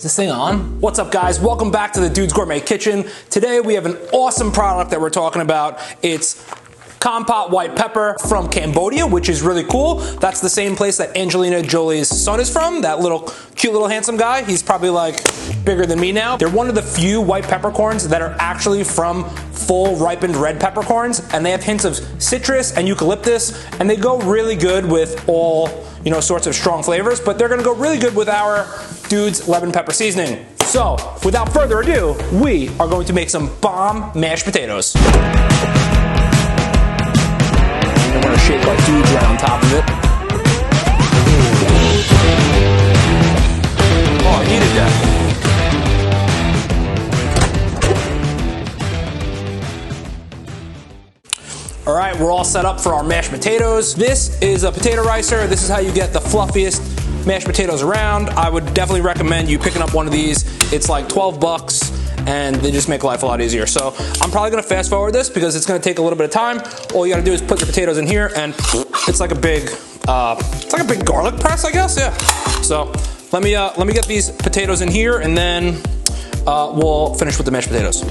Is this thing on? What's up, guys? Welcome back to the Dude's Gourmet Kitchen. Today we have an awesome product that we're talking about. It's Kampot white pepper from Cambodia, which is really cool. That's the same place that Angelina Jolie's son is from, that little cute little handsome guy. He's probably like bigger than me now. They're one of the few white peppercorns that are actually from full ripened red peppercorns, and they have hints of citrus and eucalyptus, and they go really good with all, you know, sorts of strong flavors, but they're gonna go really good with our Dude's lemon pepper seasoning. So, without further ado, we are going to make some bomb mashed potatoes. I'm gonna shake our Dude's right on top of it. Oh, I needed that. All right, we're all set up for our mashed potatoes. This is a potato ricer. This is how you get the fluffiest mashed potatoes around. I would definitely recommend you picking up one of these. It's like 12 bucks and they just make life a lot easier. So I'm probably gonna fast forward this because it's gonna take a little bit of time. All you gotta do is put your potatoes in here and it's like a big garlic press, I guess, yeah. So let me get these potatoes in here and then we'll finish with the mashed potatoes.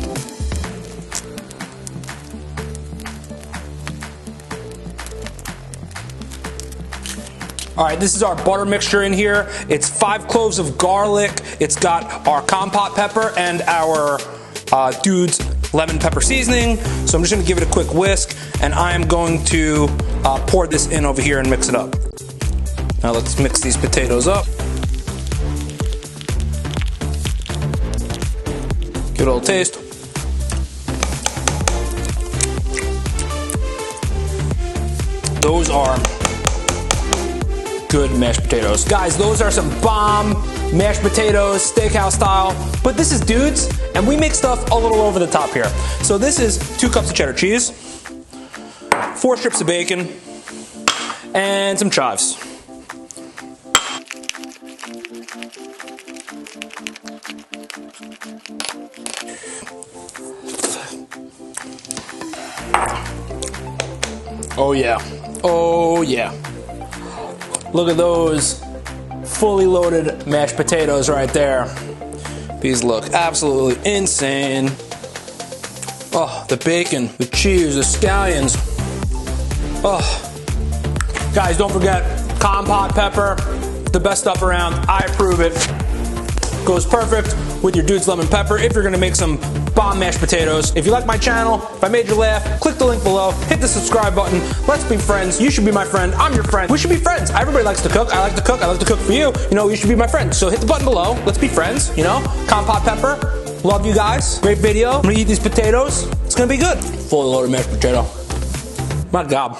All right, this is our butter mixture in here. It's 5 cloves of garlic. It's got our Kampot pepper and our Dude's lemon pepper seasoning. So I'm just gonna give it a quick whisk and I am going to pour this in over here and mix it up. Now let's mix these potatoes up. Give it a little taste. Those are good mashed potatoes. Guys, those are some bomb mashed potatoes, steakhouse style, but this is Dude's, and we make stuff a little over the top here. So this is 2 cups of cheddar cheese, 4 strips of bacon, and some chives. Oh yeah, oh yeah. Look at those fully loaded mashed potatoes right there. These look absolutely insane. Oh, the bacon, the cheese, the scallions. Oh, guys, don't forget Kampot pepper, the best stuff around. I approve it. Goes perfect with your Dude's lemon pepper if you're gonna make some bomb mashed potatoes. If you like my channel, if I made you laugh, click the link below, hit the subscribe button. Let's be friends. You should be my friend. I'm your friend. We should be friends. Everybody likes to cook. I like to cook. I like to cook for you. You know, you should be my friend. So hit the button below. Let's be friends, you know? Kampot pepper. Love you guys. Great video. I'm gonna eat these potatoes. It's gonna be good. Fully loaded mashed potato. My God.